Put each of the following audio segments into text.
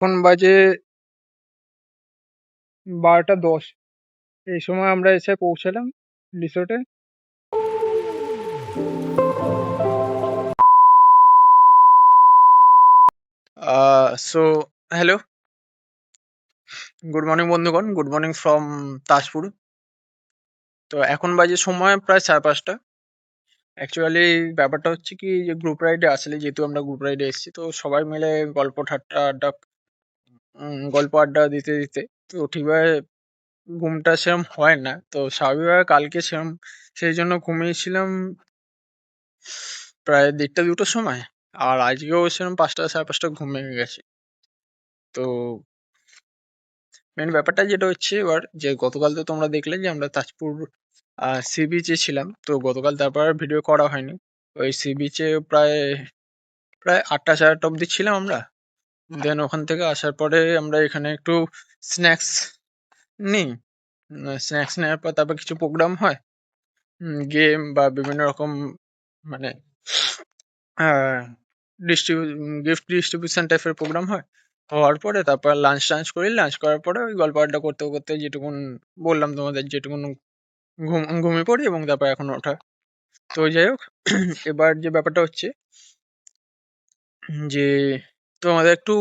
এখন বাজে 12টা 10। এই সময় আমরা এসে পৌঁছালাম রিসোর্টে। সো হ্যালো, গুড মর্নিং বন্ধুগণ, গুড মর্নিং ফ্রম তাজপুর। তো এখন বাজে সময় প্রায় 5:30। অ্যাকচুয়ালি ব্যাপারটা হচ্ছে কি, যে গ্রুপ রাইডে আসলে যেহেতু আমরা গ্রুপ রাইডে এসেছি, তো সবাই মিলে গল্প ঠাট্টা আড্ডা গল্প আড্ডা দিতে দিতে তো ঠিকভাবে ঘুমটা সেরম হয় না। তো স্বাভাবিকভাবে কালকে সেরম সেই জন্য ঘুমিয়েছিলাম প্রায় 1:30-2টোর সময়। আর আজকেও সেরকম 5টা 5:30 ঘুম ভেঙে গেছে। তো মেন ব্যাপারটা যেটা হচ্ছে এবার, যে গতকাল তো তোমরা দেখলে যে আমরা তাজপুর সি বিচে ছিলাম। তো গতকাল তারপর আর ভিডিও করা হয়নি। ওই সি বিচে প্রায় প্রায় 8টা 8:30 অব্দি ছিলাম আমরা। দেন ওখান থেকে আসার পরে আমরা এখানে একটু স্ন্যাক্স নিই। স্ন্যাক্স নেওয়ার পর তারপর কিছু প্রোগ্রাম হয়, গেম বা বিভিন্ন রকম, মানে গিফট ডিস্ট্রিবিউশন টাইপের প্রোগ্রাম হয়। হওয়ার পরে তারপর লাঞ্চ টাঞ্চ করি। লাঞ্চ করার পরে ওই গল্প আড্ডা করতে করতে যেটুকুন বললাম তোমাদের, যেটুকুন ঘুমিয়ে পড়ি এবং তারপর এখন ওঠা। তো যাই হোক, এবার যে ব্যাপারটা হচ্ছে যে তোমাদের একটু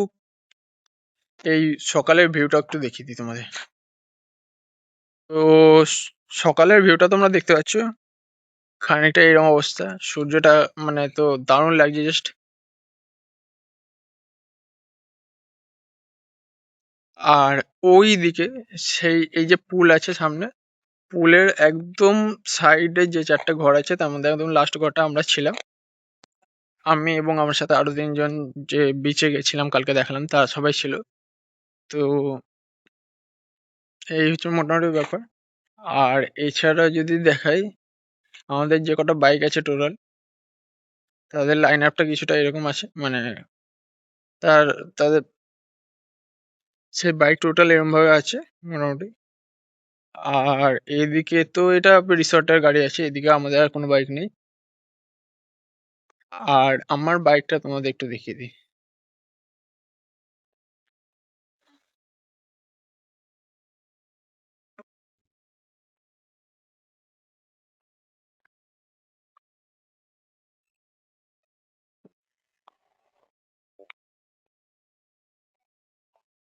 এই সকালের ভিউটা একটু দেখিয়ে দিই তোমাদের। তো সকালের ভিউটা তোমরা দেখতে পাচ্ছ, খানিকটা এরকম অবস্থা। সূর্যটা মানে তো দারুণ লাগছে জাস্ট। আর ওই দিকে সেই এই যে পুল আছে সামনে, পুলের একদম সাইডে যে 4টে ঘর আছে, তার মধ্যে একদম লাস্ট ঘরটা আমরা ছিলাম। আমি এবং আমার সাথে আরো 3জন যে বিচে গেছিলাম কালকে দেখালাম, তারা সবাই ছিল। তো এই হচ্ছে মোটামুটি ব্যাপার। আর এছাড়া যদি দেখাই, আমাদের যে কটা বাইক আছে টোটাল, তাদের লাইন আপটা কিছুটা এরকম আছে। মানে তার তাদের সেই বাইক টোটাল এরকম ভাবে আছে মোটামুটি। আর এদিকে তো এটা রিসর্টের গাড়ি আছে, এদিকে আমাদের আর কোনো বাইক নেই। আর আমার বাইকটা তোমাদের একটু দেখিয়ে দিই।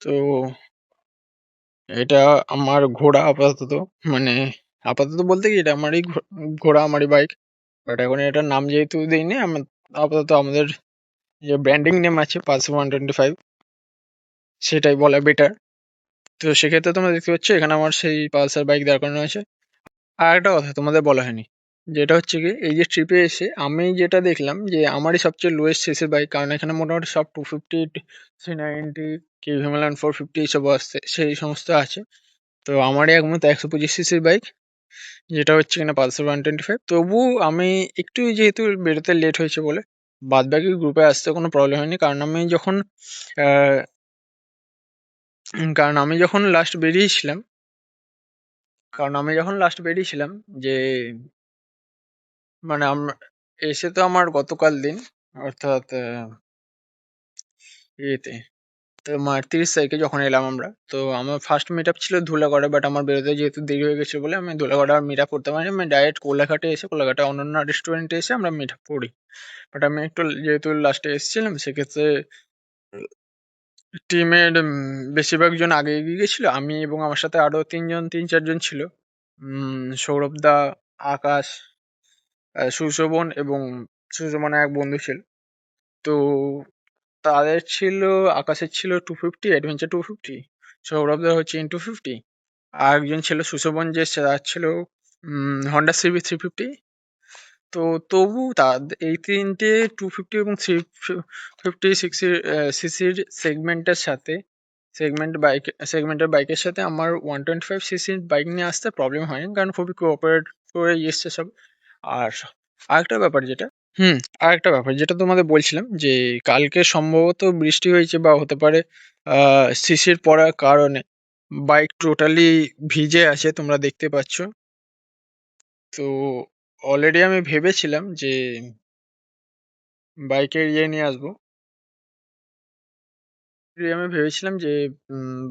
তো এটা আমার ঘোড়া আপাতত। মানে আপাতত বলতে কি, এটা আমারই ঘোড়া, আমারই বাইক। বাট এখন এটার নাম যেহেতু দিইনি, আমি আপাতত আমাদের যে ব্র্যান্ডিং নেম আছে পালসার 125, সেটাই বলা বেটার। তো সেক্ষেত্রে তোমরা দেখতে পাচ্ছ এখানে আমার সেই পালসার বাইক দাঁড় করানো আছে। আর একটা কথা তোমাদের বলা হয়নি, যেটা হচ্ছে কি, এই যে ট্রিপে এসে আমি যেটা দেখলাম যে আমারই সবচেয়ে লোয়েস্ট সিসির বাইক, কারণ এখানে মোটামুটি সব 250, 390, কি হিমালয়ান 450 এইসব আসছে, সেই সমস্ত আছে। তো আমারই একমাত্র 125 সিসির বাইক, যেটা হচ্ছে কিনা পালসার 125। তবু আমি একটু, যেহেতু বেরোতে লেট হয়েছে বলে, বাদ বাকি গ্রুপে আসতে কোনো প্রবলেম হয়নি। আহ, কারণ আমি যখন লাস্ট বেরিয়েছিলাম, যে মানে এসে তো আমার গতকাল দিন, অর্থাৎ ইয়েতে তোমার 30 তারিখে যখন এলাম আমরা, তো আমার ফার্স্ট মিট আপ ছিল ধুলাগড়ে। বাট আমার বেরোতে যেহেতু দেরি হয়ে গেছে বলে আমি ধুলাগড়ে আর মিট আপ করতে পারিনি। আমি ডাইরেক্ট কোলাঘাটে এসে, কোলাঘাটে অনন্য রেস্টুরেন্টে এসে আমরা মিট আপ করি। বাট আমি একটু যেহেতু লাস্টে এসেছিলাম, সেক্ষেত্রে টিমের বেশিরভাগ জন আগে এগিয়ে গেছিল। আমি এবং আমার সাথে আরো 3-4জন ছিল। সৌরভ দা, আকাশ, সুশোভন এবং সুশোভনের এক বন্ধু ছিল। তো তাদের ছিল, আকাশের ছিল 250 অ্যাডভেঞ্চার 250, সৌরভদের হচ্ছে ইন 250। আর একজন ছিল সুশোভন, যে তার ছিল হন্ডা সিবি 350। তো তবু এই তিনটে 250 এবং 350 সিসির সেগমেন্টের সাথে, সেগমেন্টের বাইকের সাথে আমার 125 সিসির বাইক নিয়ে আসতে প্রবলেম হয়নি, কারণ খুবই কোঅপারেট করে এসছে সব। আর আরেকটা ব্যাপার যেটা, আরেকটা ব্যাপার যেটা তোমাদের বলছিলাম, যে কালকে সম্ভবত বৃষ্টি হয়েছে বা হতে পারে শিশির পড়ার কারণে বাইক টোটালি ভিজে আছে, তোমরা দেখতে পাচ্ছ। তো অলরেডি আমি ভেবেছিলাম যে বাইকের ইয়ে নিয়ে আসবো, আমি ভেবেছিলাম যে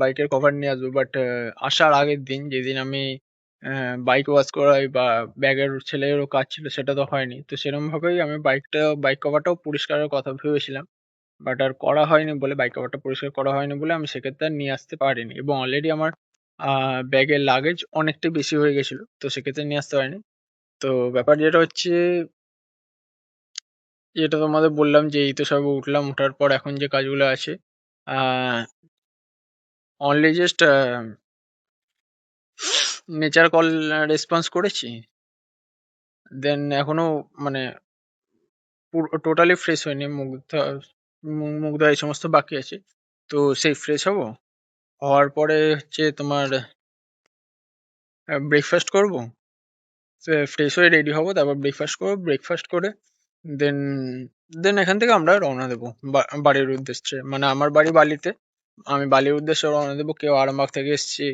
বাইকের কভার নিয়ে আসবো, বাট আসার আগের দিন যেদিন আমি বাইক ওয়াশ করাই বা ব্যাগের ছেলেরও কাজ ছিল, সেটা তো হয়নি। তো সেরকম ভাবেই আমি বাইক কভারটাও পরিষ্কারের কথা ভেবেছিলাম, বাট আর করা হয়নি বলে, বাইক কভারটা পরিষ্কার করা হয়নি বলে আমি সেক্ষেত্রে আর নিয়ে আসতে পারিনি, এবং অলরেডি আমার ব্যাগের লাগেজ অনেকটাই বেশি হয়ে গেছিল, তো সেক্ষেত্রে নিয়ে আসতে পারিনি। তো ব্যাপার যেটা হচ্ছে, যেটা তোমাদের বললাম যে এই তো সবে উঠলাম, ওঠার পর এখন যে কাজগুলো আছে, only just nature call response করেছি, দেন এখনো মানে টোটালি ফ্রেশ হয়নি, মুখ ধোয়া এই সমস্ত বাকি আছে। তো সেই ফ্রেশ হব, হওয়ার পরে হচ্ছে তোমার ব্রেকফাস্ট করব, ফ্রেশ হয়ে রেডি হব, তারপর ব্রেকফাস্ট করব, ব্রেকফাস্ট করে দেন দেন এখান থেকে আমরা রওনা দেবো বাড়ির উদ্দেশ্যে। মানে আমার বাড়ি বালিতে, আমি বালির উদ্দেশ্যে রওনা দেবো। কেউ আরামবাগ থেকে এসছে,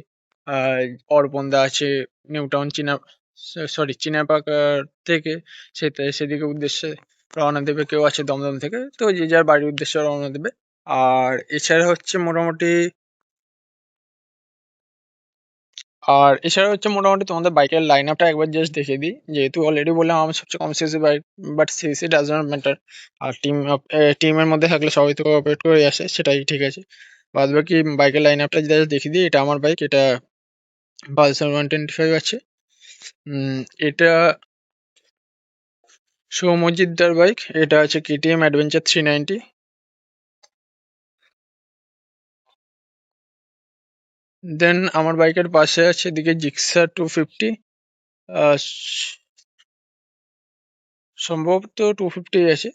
অর্পণদা আছে নিউ টাউন সরি চিনাপাক থেকে, সেদিকে উদ্দেশ্যে রওনা দেবে। কেউ আছে দমদম থেকে, তো যে যার বাড়ির উদ্দেশ্যে রওনা দেবে। আর এছাড়া হচ্ছে মোটামুটি মোটামুটি তোমাদের বাইকের লাইন আপটা একবার জাস্ট দেখে দিই, যেহেতু অলরেডি বললাম আমার সবচেয়ে কম CC bike, but CC does not matter. আর টিমের মধ্যে থাকলে সবাই তো কোঅপারেট করে আসে, সেটাই ঠিক আছে। বাদ বাকি বাইকের লাইন আপটা জাস্ট দেখে দিই। এটা আমার বাইক, এটা পালসার 125 আছে। এটা সৌমজিৎদার বাইক, এটা আছে কেটিএম অ্যাডভেঞ্চার 390। দেন আমার বাইকের পাশে আছে এদিকে জিক্সার 250, সম্ভবত 250 আছে।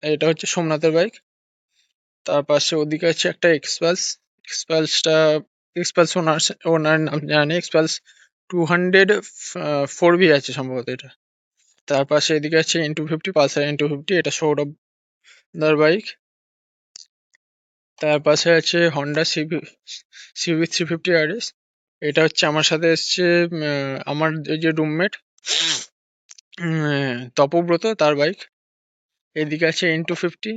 এটা হচ্ছে সোমনাথের বাইক। তার পাশে ওদিকে আছে একটা এক্সপালসটা, এক্সপালস ওনার নাম জানি, এক্সপালস 204 বি আছে সম্ভবত এটা। তার পাশে এদিকে আছে N250, পালসার N250, এটা সৌরভ দার বাইক। তার পাশে আছে হন্ডা CB 350 RS, এটা হচ্ছে আমার সাথে এসছে আমার এই যে রুমমেট তপব্রত, তার বাইক। এদিকে আছে N250,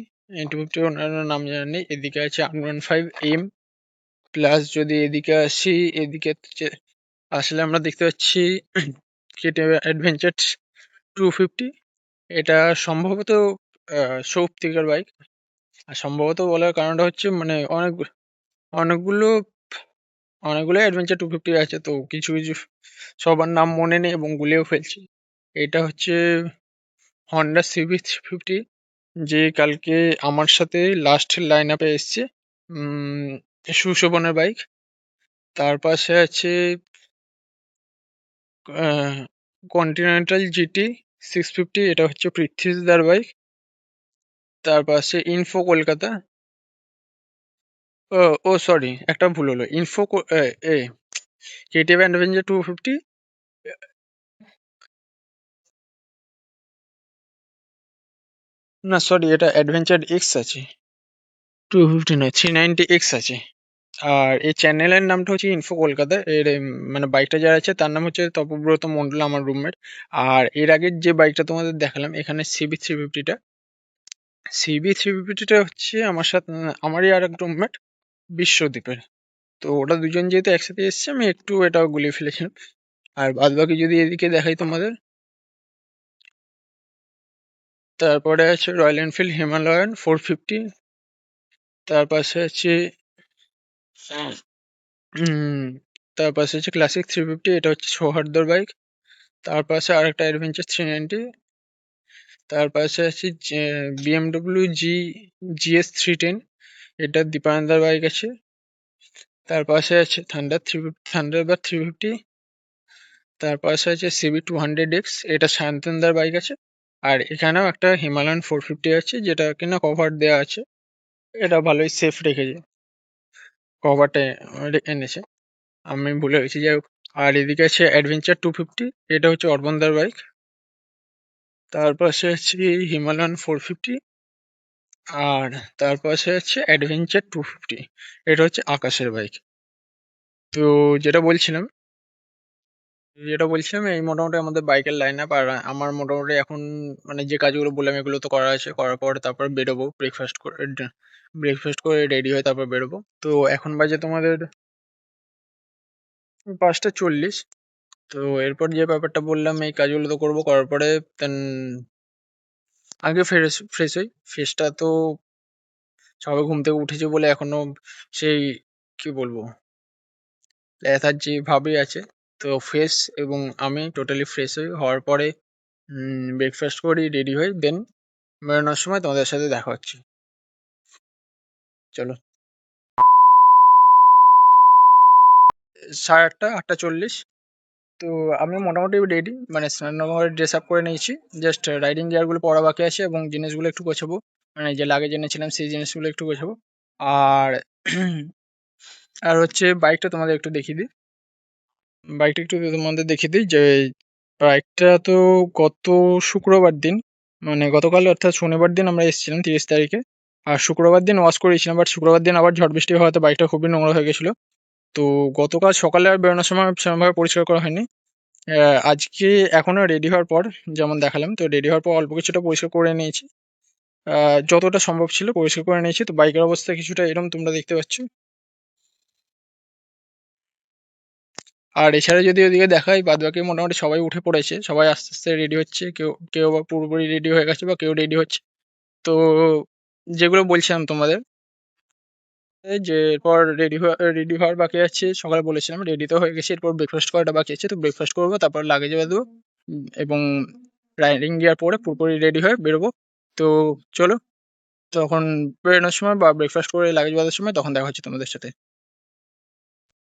ওনার নাম জানি। এদিকে আছে R15M প্লাস। যদি এদিকে আসি, এদিকে আসলে আমরা দেখতে পাচ্ছি কেটিএম অ্যাডভেঞ্চার 250, এটা সম্ভবত সৌপ্তিকের বাইক। আর সম্ভবত বলার কারণটা হচ্ছে মানে অনেকগুলো অনেকগুলো অ্যাডভেঞ্চার 250 আছে, তো কিছু কিছু সবার নাম মনে নেই এবং গুলিয়েও ফেলছি। এটা হচ্ছে হন্ডা CB 350, যে কালকে আমার সাথে লাস্ট লাইন আপে এসছে, সুশোভনের বাইক। তার পাশে আছে কন্টিনেন্টাল GT 650, এটা হচ্ছে পৃথ্বীদার বাইক। তার পাশে ইনফো কলকাতা, ও ও সরি, একটা ভুল হলো, কেটিএম অ্যাডভেঞ্চার 250। না সরি, এটা অ্যাডভেঞ্চার এক্স আছে, 250 নয়, 390X আছে। আর এই চ্যানেলের নামটা হচ্ছে ইনফো কলকাতা। এর মানে বাইকটা যারা আছে তার নাম হচ্ছে তপব্রত মন্ডল, আমার রুমমেট। আর এর আগের যে বাইকটা তোমাদের দেখালাম এখানে CB 350টা হচ্ছে আমার সাথে আমারই আর এক রুমমেট বিশ্বদ্বীপের। তো ওরা দুজন যেহেতু একসাথে এসছে, আমি একটু এটা গুলিয়ে ফেলেছিলাম। আর বাদ বাকি যদি এদিকে দেখাই তোমাদের, তারপরে আছে রয়্যাল এনফিল্ড হিমালয়ান 450। তার পাশে আছে উম, তার পাশে আছে ক্লাসিক 350, এটা হচ্ছে সৌহার্দ্যর বাইক। তার পাশে আরেকটা অ্যাডভেঞ্চার 390। তার পাশে আছে BMW GS 310, এটা দীপায়নদার বাইক আছে। তার পাশে আছে থান্ডারবার্ড 350। তার পাশে আছে CB 200X, এটা শান্তনদার বাইক আছে। আর এখানেও একটা হিমালয়ান 450 আছে, যেটা কিনা কভার দেওয়া আছে, এটা ভালোই সেফ রেখেছে, কভারটা এনেছে, আমি ভুলে গেছি, যাই হোক। আর এদিকে আছে অ্যাডভেঞ্চার 250, এটা হচ্ছে অর্বন্দার বাইক। তার পাশে আছে হিমালয়ান 450। আর তার পাশে আছে অ্যাডভেঞ্চার 250, এটা হচ্ছে আকাশের বাইক। তো যেটা বলছিলাম, যেটা বলছিলাম এই মোটামুটি আমাদের বাইকের লাইন আপ। আর আমার মোটামুটি এখন মানে যে কাজগুলো বললাম এগুলো তো করা আছে, করার পর তারপর বেরোবো ব্রেকফাস্ট করে রেডি হয়ে তারপর বেরোবো। তো এখন বাজে তোমাদের 5:40। তো এরপর যে ব্যাপারটা বললাম এই কাজগুলো তো করবো, করার পরে দেন আগে ফ্রেশ হই। ফ্রেশটা তো সবাই ঘুম থেকে উঠেছে বলে এখনো সেই কি বলবো লেথার্জি ভাবই আছে। তো ফ্রেশ এবং আমি টোটালি ফ্রেশ হওয়ার পরে ব্রেকফাস্ট করি, রেডি হই, দেন বেরোনোর সময় তোমাদের সাথে দেখা হচ্ছে। চলো। 8:30, 8:40। তো আমি মোটামুটি রেডি, মানে স্নান করে ড্রেস আপ করে নিয়েছি। জাস্ট রাইডিং গিয়ারগুলো পরা বাকি আছে এবং জিনিসগুলো একটু গোছাবো, মানে যে লাগেজ এনেছিলাম সেই জিনিসগুলো একটু গোছাবো। আর আর হচ্ছে বাইকটা তোমাদের একটু দেখিয়ে দিই। বাইকটা একটু তোমাদের দেখিয়ে দিই যে বাইকটা তো গত শুক্রবার দিন, মানে গতকাল অর্থাৎ শনিবার দিন আমরা এসেছিলাম 30 তারিখে। আর শুক্রবার দিন ওয়াশ করেছিলাম, বাট শুক্রবার দিন আবার ঝড় বৃষ্টি হওয়াতে বাইকটা খুবই নোংরা হয়ে গেছিলো। তো গতকাল সকালে আর বেরোনোর সময় সেরকমভাবে পরিষ্কার করা হয়নি। আজকে এখনো রেডি হওয়ার পর যেমন দেখালাম, তো রেডি হওয়ার পর অল্প কিছুটা পরিষ্কার করে নিয়েছি। যতটা সম্ভব ছিল পরিষ্কার করে নিয়েছি। তো বাইকের অবস্থা কিছুটা এরকম তোমরা দেখতে পাচ্ছ। আর এছাড়া যদি ওদিকে দেখাই, বাদবাকি মোটামুটি সবাই উঠে পড়েছে, সবাই আস্তে আস্তে রেডি হচ্ছে। কেউ কেউ বা পুরোপুরি রেডি হয়ে গেছে বা কেউ রেডি হচ্ছে। তো যেগুলো বলছিলাম তোমাদের, এই যে এরপর রেডি হওয়ার বাকি আছে। সকালে বলেছিলাম রেডি তো হয়ে গেছে, এরপর ব্রেকফাস্ট করাটা বাকি আছে। তো ব্রেকফাস্ট করবো, তারপর লাগেজ বাঁধবো এবং রাইডিং গিয়ার পরে পুরোপুরি রেডি হয়ে বেরোবো। তো চলো, তখন বেরোনোর সময় বা ব্রেকফাস্ট করে লাগেজ বাঁধার সময় তখন দেখা হচ্ছে তোমাদের সাথে।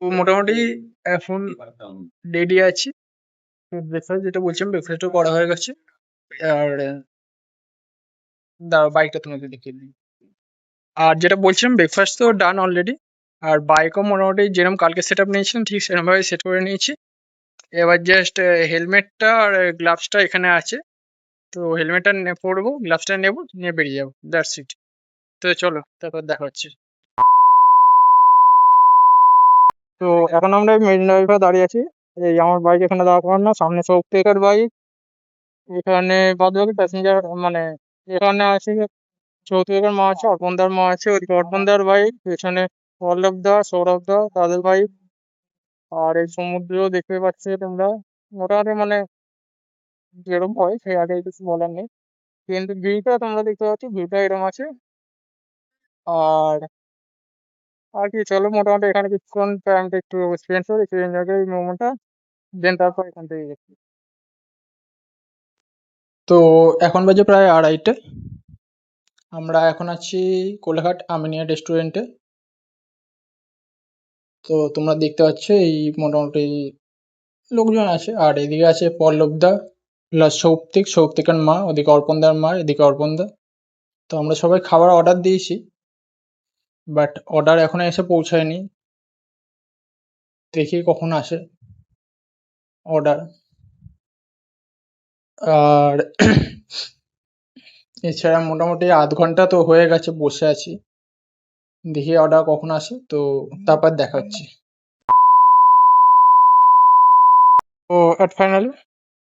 তো মোটামুটি এখন রেডি আছি। ব্রেকফাস্ট যেটা বলছিলাম ব্রেকফাস্টও করা হয়ে গেছে। আর দাঁড়াও বাইকটা তোমাকে দেখিয়ে দিই। আর যেটা বলছিলাম ব্রেকফাস্ট তো ডান অলরেডি। আর বাইকও মোটামুটি যেরকম কালকে সেট আপ নিয়েছিলাম ঠিক সেরকমভাবে সেট করে নিয়েছি। এবার জাস্ট হেলমেটটা আর গ্লাভসটা এখানে আছে। তো হেলমেটটা পরবো, গ্লাভসটা নেবো, নিয়ে বেরিয়ে যাবো, দ্যাটস ইট। তো চলো তারপর দেখা হচ্ছে। তো এখন আমরা মেরিন ড্রাইভে দাঁড়িয়ে আছি। এই আমার বাইক এখানে দাঁড় করানো, সামনে সৌপ্তিকের বাইক। এখানে বাদ বাকি প্যাসেঞ্জার, মানে এখানে আছে সৌপ্তিকের মা আছে, অর্পণদার মা আছে, ওইদিকে অর্পণদার বাইক, পেছনে পল্লব দা, সৌরভ দা, তাদের বাইক। আর এই সমুদ্র দেখতে পাচ্ছ তোমরা। মোটামুটি মানে যেরকম হয় সেই আগে কিছু বলার নেই, কিন্তু ভিউটা তোমরা দেখতে পাচ্ছ, ভিউটা এরকম আছে। আর আর কি, চলো মোটামুটি এখানে কিছুক্ষণ টাইমটা একটু স্পেন্ড করি, একটু এনজয় করি মোমেন্টটা, দেন তারপর এখান থেকে যাচ্ছি। তো এখন বাজে প্রায় 2:30। আমরা এখন আছি কোলাঘাট আমিনিয়া রেস্টুরেন্টে। তো তোমরা দেখতে পাচ্ছ এই মোটামুটি লোকজন আছে। আর এদিকে আছে পল্লবদা প্লাস সৌপ্তিকের মা, ওদিকে অর্পণদার মা, এদিকে অর্পণদা। তো আমরা সবাই খাবার অর্ডার দিয়েছি, বাট অর্ডার এখনো এসে পৌঁছায়নি। দেখি কখন আসে অর্ডার। আর এছাড়া মোটামুটি 1/2 ঘন্টা তো হয়ে গেছে বসে আছি, দেখি অর্ডার কখন আসে, তো তারপর দেখা হচ্ছে। তো ফাইনালি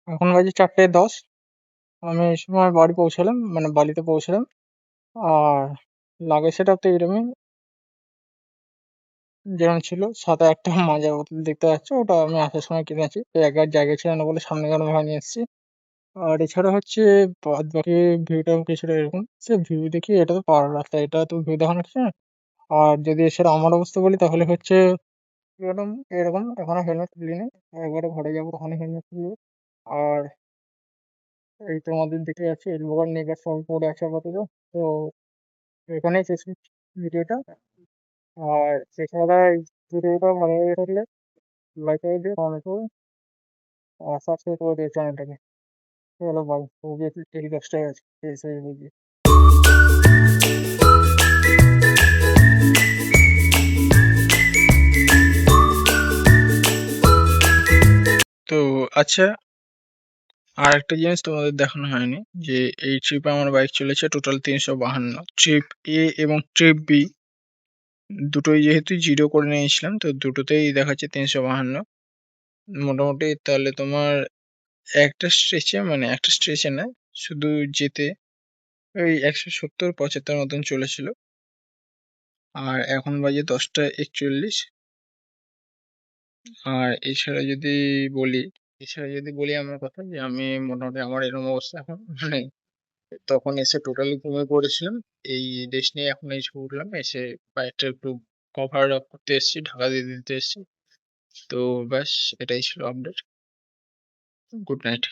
এখন বাজে 4:10। আমি এই সময় বাড়ি পৌঁছালাম, মানে বাড়িতে পৌঁছালাম। আর লাগেজ সেট আপ তো এরকমই যেরকম ছিল, সাথে একটা মাজার বোতল দেখতে পাচ্ছ, ওটা আমি আসার সময় কিনেছি। তো একবার জায়গা ছিল না বলে সামনে গেলাম ভাঙে নিয়ে এসেছি। আর এছাড়া হচ্ছে বাদ বাকি ভিউটা কিছুটা এরকম, সে ভিউ দেখি এটা তো পাহাড় রাস্তা, এটা তো ভিউ দেখানো কিছু না। আর যদি এছাড়া আমার অবস্থা বলি তাহলে হচ্ছে এরকম এরকম এখনো হেলমেট খুলিনি, একবারে ঘরে যাবো তখন হেলমেট খুলবো। আর এই তোমাদের দেখে যাচ্ছি এলবোগার নেগার সব পড়ে আছে আপাতত। তো এখানেই শেষ করছি ভিডিওটা। আর এছাড়া এই ভিডিওটা ভালো লেগে থাকলে লাইক করে দিও, কমেন্ট করো, আর সাবস্ক্রাইব করে দিও চ্যানেলটাকে। চলো বাই, অবভিয়াসলি টেক 10টায় আছে, শেষ হয়ে গেছে। তো আচ্ছা, আর একটা জিনিস তোমাদের দেখানো হয়নি, যে এই ট্রিপে আমার বাইক চলেছে টোটাল 352। ট্রিপ এ এবং ট্রিপ বি দুটোই যেহেতু জিরো করে নিয়েছিলাম, তো দুটোতেই দেখাচ্ছে 352। মোটামুটি তাহলে তোমার একটা স্ট্রেচে না, শুধু যেতে ওই 170-75 মতন চলেছিল। আর এখন বাজে 10টা 41। আর এছাড়া যদি বলি আমার কথা, যে আমি মোটামুটি আমার এরকম অবস্থা এখন, মানে তখন এসে টোটালি ঘুমিয়ে পড়েছিলাম। এই রেস্ট নিয়ে এখন এসে উঠলাম, এসে বাইকটা একটু কভার আপ করতে এসেছি, ঢাকা দিয়ে দিতে এসেছি। তো ব্যাস, এটাই ছিল আপডেট। Good night.